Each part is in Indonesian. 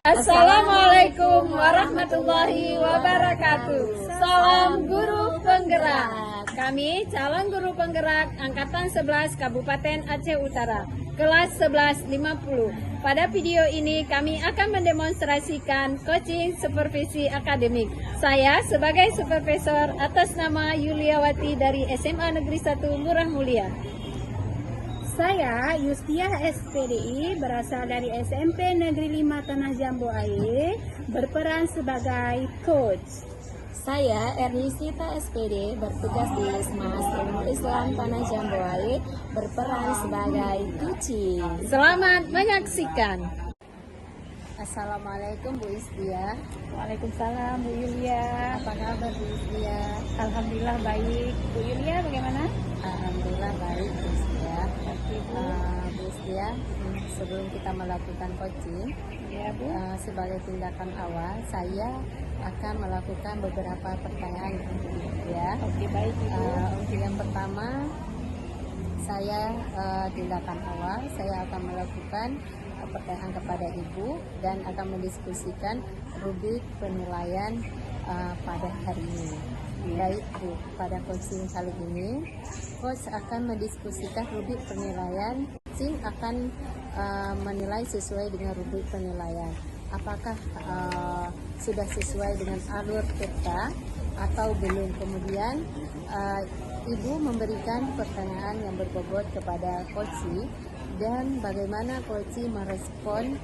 Assalamualaikum warahmatullahi wabarakatuh. Salam guru penggerak. Kami calon guru penggerak Angkatan 11 Kabupaten Aceh Utara, kelas 1150. Pada video ini kami akan mendemonstrasikan coaching supervisi akademik. Saya sebagai supervisor atas nama Yuliawati dari SMA Negeri 1 Murah Mulia. Saya Yustiah SPDI, berasal dari SMP Negeri 5 Tanah Jambu Air, berperan sebagai coach. Saya Ernisita SPD, bertugas di Ismas Ilmu Islam Tanah Jambu Air, berperan sebagai coaching. Selamat menyaksikan. Assalamualaikum Bu Istia. Waalaikumsalam Bu Yulia. Apa kabar Bu Istia? Alhamdulillah baik. Bu Yulia bagaimana? Alhamdulillah baik Bu Istia. Bu Istia, sebelum kita melakukan coaching, Ya Bu. sebagai tindakan awal, saya akan melakukan beberapa pertanyaan, ya. Oke baik Ibu. Untuk yang pertama, saya tindakan awal, saya akan melakukan pertanyaan kepada Ibu dan akan mendiskusikan rubrik penilaian pada hari ini. Baik Bu, pada coaching kali ini, coach akan mendiskusikan rubrik penilaian. Coaching akan menilai sesuai dengan rubrik penilaian. Apakah sudah sesuai dengan alur peta atau belum? Kemudian Ibu memberikan pertanyaan yang berbobot kepada coach dan bagaimana coach merespon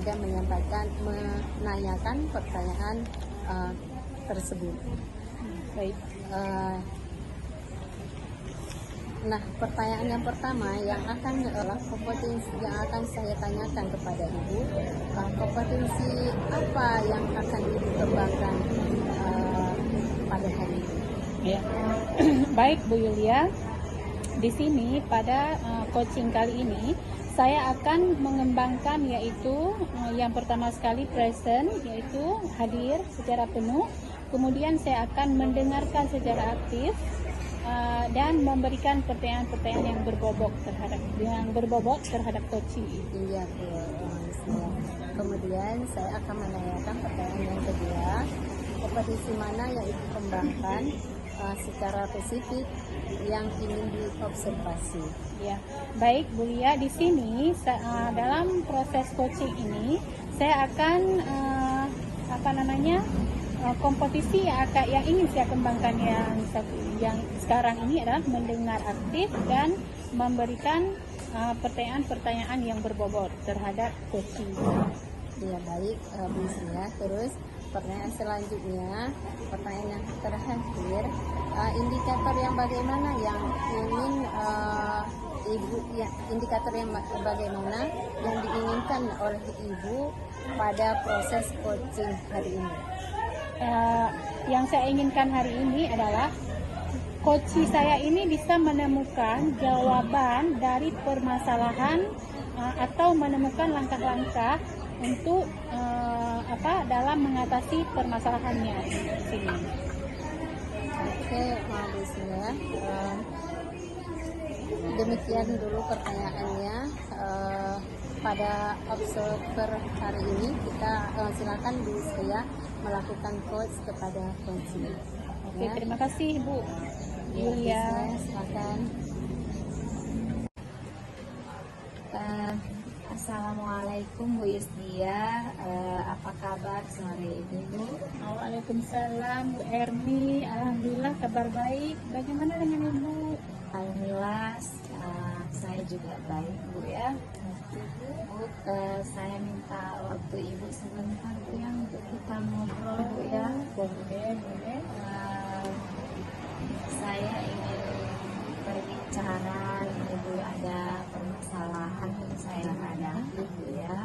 dan menanyakan pertanyaan tersebut. Baik. Nah, pertanyaan yang pertama yang akan kompetensi yang akan saya tanyakan kepada Ibu, kompetensi apa yang akan Ibu kembangkan pada hari ini? Ya. Baik Bu Yulia. Di sini pada coaching kali ini saya akan mengembangkan yaitu yang pertama sekali present, yaitu hadir secara penuh. Kemudian saya akan mendengarkan secara aktif dan memberikan pertanyaan-pertanyaan yang berbobot terhadap coaching. Iya Bu. Kemudian saya akan menanyakan pertanyaan yang kedua, kompetensi mana yang Ibu kembangkan secara spesifik yang ingin diobservasi. Ya, baik Bu Lia. Di sini dalam proses coaching ini saya akan kompetisi yang ingin saya kembangkan yang sekarang ini adalah mendengar aktif dan memberikan pertanyaan-pertanyaan yang berbobot terhadap coaching. Ya baik Bu Lia. Terus pertanyaan selanjutnya, pertanyaan yang terakhir, indikator yang bagaimana yang ingin Ibu, ya, indikator yang bagaimana yang diinginkan oleh Ibu pada proses coaching hari ini? Yang saya inginkan hari ini adalah coach saya ini bisa menemukan jawaban dari permasalahan atau menemukan langkah-langkah untuk dalam mengatasi permasalahannya di sini. Oke, bagus ya. Demikian dulu pertanyaannya. Pada observer hari ini kita silakan Bu saya melakukan coach kepada coach. Oke, terima kasih Bu Yulia. Silakan. Assalamualaikum Bu Yustia, apa kabar sore ini Bu? Waalaikumsalam Bu Erni, alhamdulillah kabar baik. Bagaimana dengan Ibu? Alhamdulillah saya juga baik Bu ya. Bu, saya minta waktu Ibu sebentar Bu ya untuk kita ngobrol Bu ya. Boleh. Saya ingin berbicara, Ibu ada permasalahan yang saya hadapi Bu ya.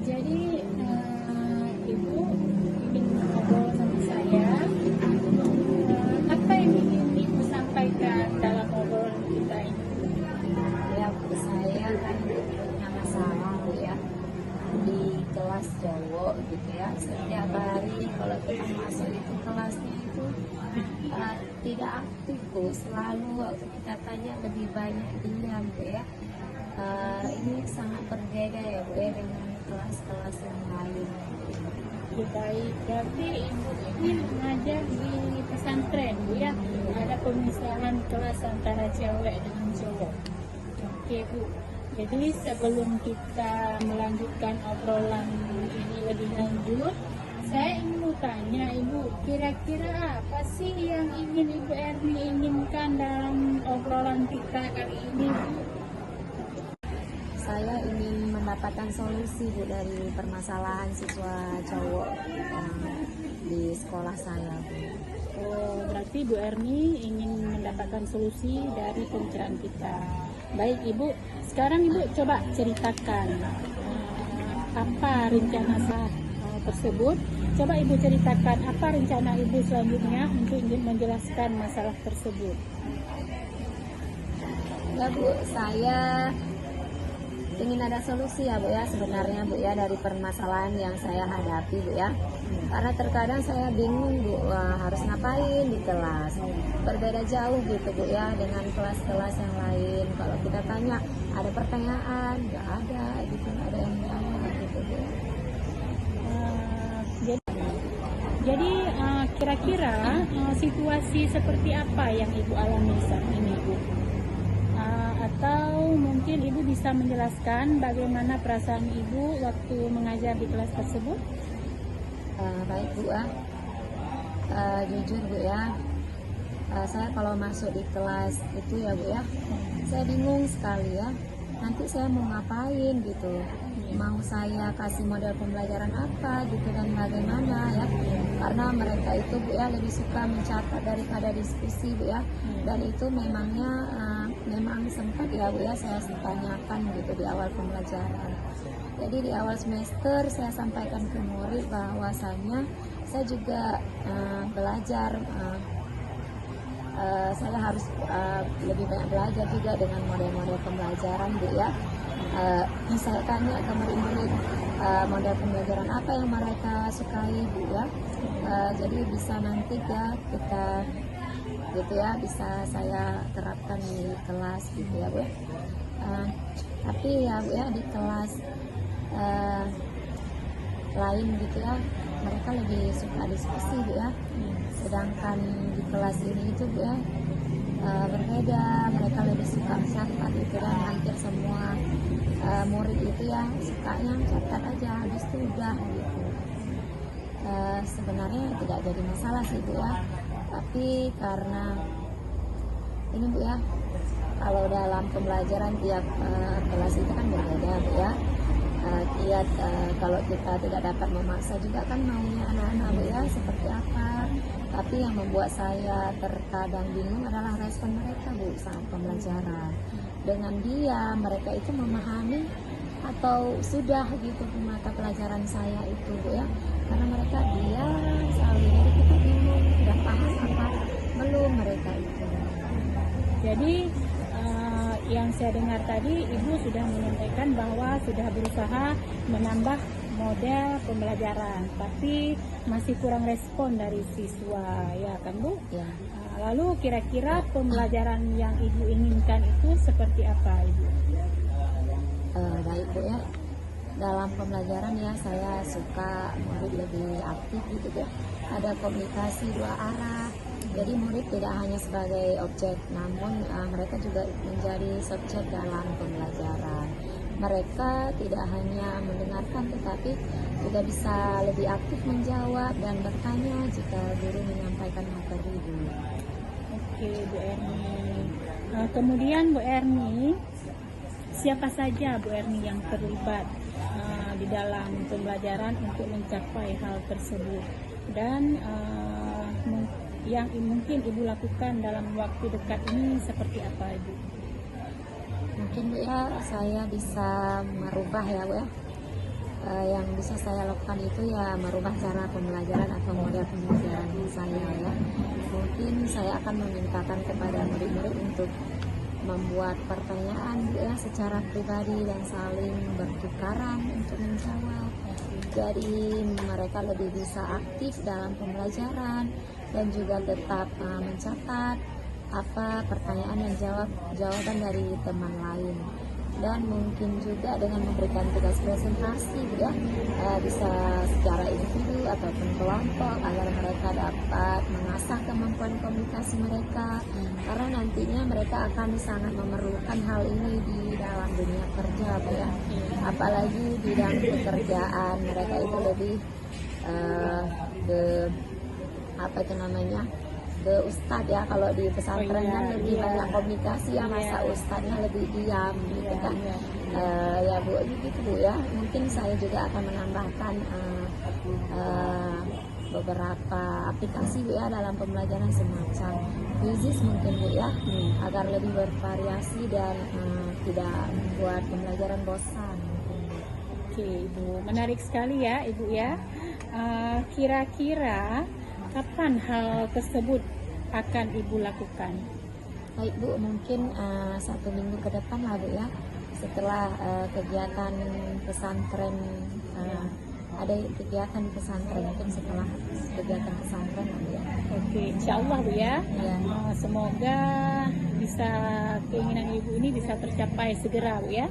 Jadi Ibu ingin ngobrol sama saya. Apa yang ingin Ibu sampaikan dalam obrolan kita ini? Ya Bu, saya kan punya masalah Bu ya di kelas cowok gitu ya. Setiap hari kalau kita masuk itu kelasnya itu tidak aktif Bu, selalu waktu kita tanya lebih banyak diam Bu ya. Ini sangat berbeda ya Bu ya dengan kelas-kelas yang lain. Baik, berarti ibu ini mengajar di pesantren Bu ya, ada pemisahan kelas antara cewek dengan cowok. Oke Bu, jadi sebelum kita melanjutkan obrolan ini lebih lanjut, saya ingin mau tanya Ibu, kira-kira apa sih yang ingin Ibu Erni inginkan dalam obrolan kita kali ini Bu? Saya ingin mendapatkan solusi Bu dari permasalahan siswa cowok yang di sekolah saya Bu. Oh, berarti Bu Erni ingin mendapatkan solusi dari pembicaraan kita. Baik Ibu, sekarang Ibu coba ceritakan apa rencana tersebut. Coba Ibu ceritakan apa rencana Ibu selanjutnya untuk menjelaskan masalah tersebut. Ya Bu, saya ingin ada solusi ya Bu ya sebenarnya Bu ya dari permasalahan yang saya hadapi Bu ya. Karena terkadang saya bingung Bu harus ngapain di kelas. Berbeda jauh gitu Bu ya dengan kelas-kelas yang lain. Kalau kita tanya ada pertanyaan, nggak ada gitu, nggak ada yang jawab gitu Bu. Jadi kira-kira situasi seperti apa yang Ibu alami saat ini Bu? Atau mungkin Ibu bisa menjelaskan bagaimana perasaan Ibu waktu mengajar di kelas tersebut? Baik Bu ya, jujur Bu ya, saya kalau masuk di kelas itu ya Bu ya, saya bingung sekali ya, nanti saya mau ngapain gitu, mau saya kasih model pembelajaran apa gitu dan bagaimana ya, karena mereka itu Bu ya lebih suka mencatat daripada diskusi Bu ya, dan itu memang sempat ya Bu ya saya tanyakan gitu di awal pembelajaran. Jadi di awal semester saya sampaikan ke murid bahwasanya saya juga belajar, saya harus lebih banyak belajar juga dengan model-model pembelajaran Bu ya. Saya tanya ke murid-murid model pembelajaran apa yang mereka sukai Bu ya. Jadi bisa nanti ya kita gitu ya bisa saya terapkan di kelas gitu ya Bu ya. Tapi ya Bu ya di kelas lain gitu ya mereka lebih suka diskusi Bu ya, sedangkan di kelas ini itu Bu ya berbeda, mereka lebih suka mencatat gitu dan hampir semua murid itu ya sukanya catat aja habis itu udah gitu. Sebenarnya tidak jadi masalah sih Bu ya, tapi karena ini Bu ya kalau dalam pembelajaran tiap kelas itu kan berbeda Bu ya. Kalau kita tidak dapat memaksa juga kan maunya anak-anak Bu ya seperti apa, tapi yang membuat saya terkadang bingung adalah respon mereka Bu saat pembelajaran. Dengan dia mereka itu memahami atau sudah gitu mata pelajaran saya itu Bu ya, karena mereka diam sekali, jadi kita bingung sudah paham apa belum mereka itu. Jadi yang saya dengar tadi Ibu sudah menyampaikan bahwa sudah berusaha menambah model pembelajaran, tapi masih kurang respon dari siswa, ya kan Bu? Ya. Lalu kira-kira pembelajaran yang Ibu inginkan itu seperti apa Ibu? Baik Bu ya, dalam pembelajaran ya saya suka murid lebih aktif gitu ya, ada komunikasi dua arah. Jadi murid tidak hanya sebagai objek, namun mereka juga menjadi subjek dalam pembelajaran. Mereka tidak hanya mendengarkan, tetapi juga bisa lebih aktif menjawab dan bertanya jika guru menyampaikan materi. Oke Bu Erni. Kemudian Bu Erni, siapa saja Bu Erni yang terlibat di dalam pembelajaran untuk mencapai hal tersebut? Dan yang mungkin Ibu lakukan dalam waktu dekat ini seperti apa Ibu? Mungkin Bu ya saya bisa merubah ya Bu ya. Yang bisa saya lakukan itu ya merubah cara pembelajaran atau model pembelajaran saya ya. Mungkin saya akan memintakan kepada murid-murid untuk membuat pertanyaan Bu ya secara pribadi dan saling bertukaran untuk menjawab. Jadi mereka lebih bisa aktif dalam pembelajaran dan juga tetap mencatat apa pertanyaan dan jawaban dari teman lain, dan mungkin juga dengan memberikan tugas presentasi ya, bisa secara individu ataupun kelompok agar mereka dapat mengasah kemampuan komunikasi mereka, karena nantinya mereka akan sangat memerlukan hal ini di dalam dunia kerja ya, apalagi bidang pekerjaan mereka itu lebih apa itu namanya, ke ustadz ya, kalau di pesantren kan lebih banyak komunikasi ya, masa ustadznya lebih diam gitu kan. Ya Bu, gitu Bu ya, mungkin saya juga akan menambahkan beberapa aplikasi Bu ya dalam pembelajaran semacam Quizizz mungkin Bu ya, agar lebih bervariasi dan tidak membuat pembelajaran bosan. Oke Ibu, menarik sekali ya Ibu ya. Kira-kira kapan hal tersebut akan Ibu lakukan? Baik Bu, mungkin 1 minggu ke depan lah Bu ya, setelah kegiatan pesantren, ada kegiatan di pesantren, mungkin setelah kegiatan pesantren lah Bu ya. Oke, insya Allah Bu ya. Ya. Semoga bisa keinginan Ibu ini bisa tercapai segera Bu ya.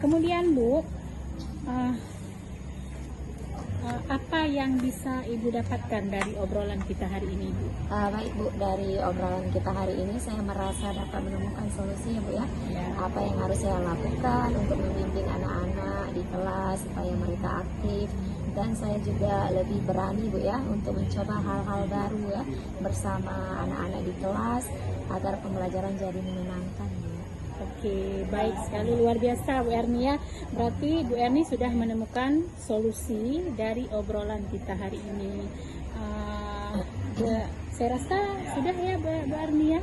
Kemudian Bu, apa yang bisa Ibu dapatkan dari obrolan kita hari ini Bu? Baik Bu, dari obrolan kita hari ini saya merasa dapat menemukan solusi ya Bu ya. Apa yang harus saya lakukan untuk membimbing anak-anak di kelas supaya mereka aktif, dan saya juga lebih berani Bu ya untuk mencoba hal-hal baru ya bersama anak-anak di kelas agar pembelajaran jadi menyenangkan Bu. Oke, baik sekali, luar biasa Bu Erni ya. Berarti Bu Erni sudah menemukan solusi dari obrolan kita hari ini. Saya rasa sudah ya Bu Erni ya.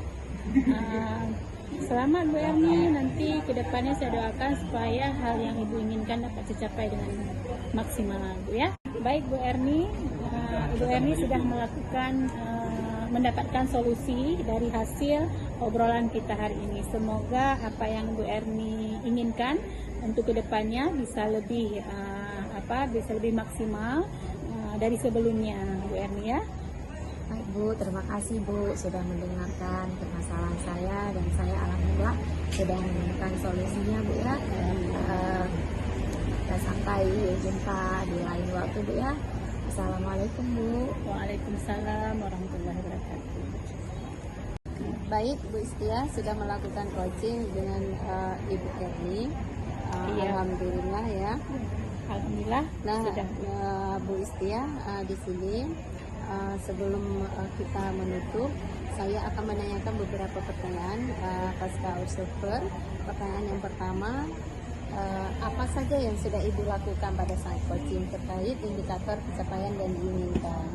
Selamat Bu Erni, nanti kedepannya saya doakan supaya hal yang Ibu inginkan dapat tercapai dengan maksimal Bu ya. Baik Bu Erni, Ibu Erni sudah mendapatkan solusi dari hasil obrolan kita hari ini. Semoga apa yang Bu Erni inginkan untuk kedepannya bisa lebih maksimal dari sebelumnya Bu Erni ya. Baik Bu, terima kasih Bu sudah mendengarkan permasalahan saya, dan saya alhamdulillah sudah menemukan solusinya Bu ya. Dan sampai jumpa di lain waktu Bu ya. Assalamualaikum Bu. Waalaikumsalam warahmatullahi wabarakatuh. Baik, Bu Istia sudah melakukan coaching dengan Ibu Erni. Iya. Alhamdulillah ya. Alhamdulillah Nah, sudah. Bu Istia, di sini sebelum kita menutup, saya akan menanyakan beberapa pertanyaan pasca observer. Pertanyaan yang pertama, apa saja yang sudah Ibu lakukan pada saat coaching terkait indikator pencapaian dan diinginkan?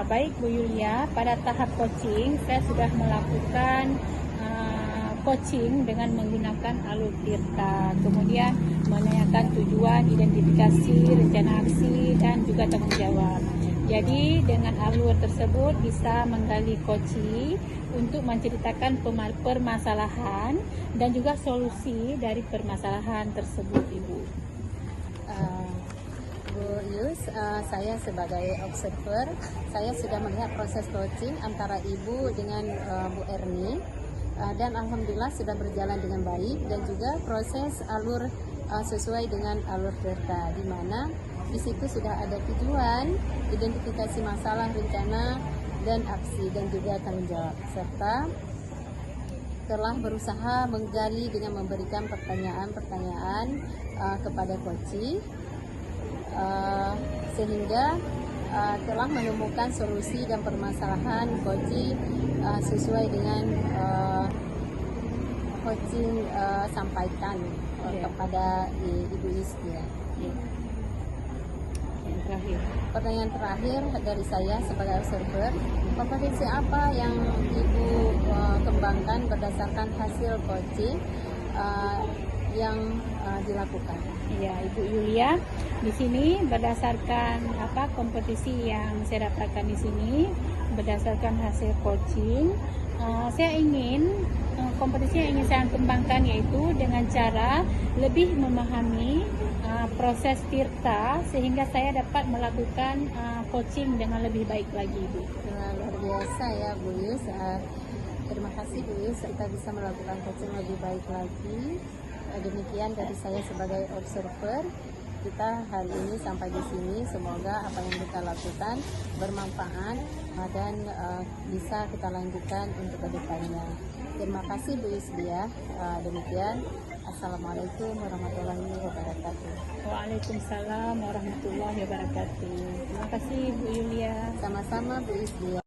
Baik Bu Yulia, pada tahap coaching saya sudah melakukan coaching dengan menggunakan alur Tirta, kemudian menanyakan tujuan, identifikasi, rencana aksi, dan juga tanggung jawab. Jadi dengan alur tersebut bisa menggali coaching untuk menceritakan permasalahan dan juga solusi dari permasalahan tersebut Ibu. Bu Yus, saya sebagai observer, saya sudah melihat proses coaching antara Ibu dengan Bu Erni, dan alhamdulillah sudah berjalan dengan baik, dan juga proses alur sesuai dengan alur Tirta, di mana di situ sudah ada tujuan, identifikasi masalah, rencana, dan aksi, dan juga tanggung jawab, serta telah berusaha menggali dengan memberikan pertanyaan-pertanyaan kepada coaching, sehingga telah menemukan solusi dan permasalahan coaching sesuai dengan coaching sampaikan kepada Ibu Istia. Yang terakhir. Pertanyaan terakhir dari saya sebagai observer, kompetensi apa yang Ibu kembangkan berdasarkan hasil coaching yang dilakukan? Ya, Ibu Yulia, di sini berdasarkan kompetisi yang saya dapatkan di sini, berdasarkan hasil coaching, saya ingin kompetisi yang ingin saya kembangkan yaitu dengan cara lebih memahami proses Tirta sehingga saya dapat melakukan coaching dengan lebih baik lagi, Bu. Terima biasa ya Bu Yus. Terima kasih Bu Yus, kita bisa melakukan coaching lebih baik lagi. Demikian dari saya sebagai observer. Kita hari ini sampai di sini. Semoga apa yang kita lakukan bermanfaat dan bisa kita lanjutkan untuk kedepannya. Terima kasih Bu Yusdia. Demikian. Assalamualaikum warahmatullahi wabarakatuh. Waalaikumsalam warahmatullahi wabarakatuh. Terima kasih Bu Yulia. Sama-sama Bu Yusdia.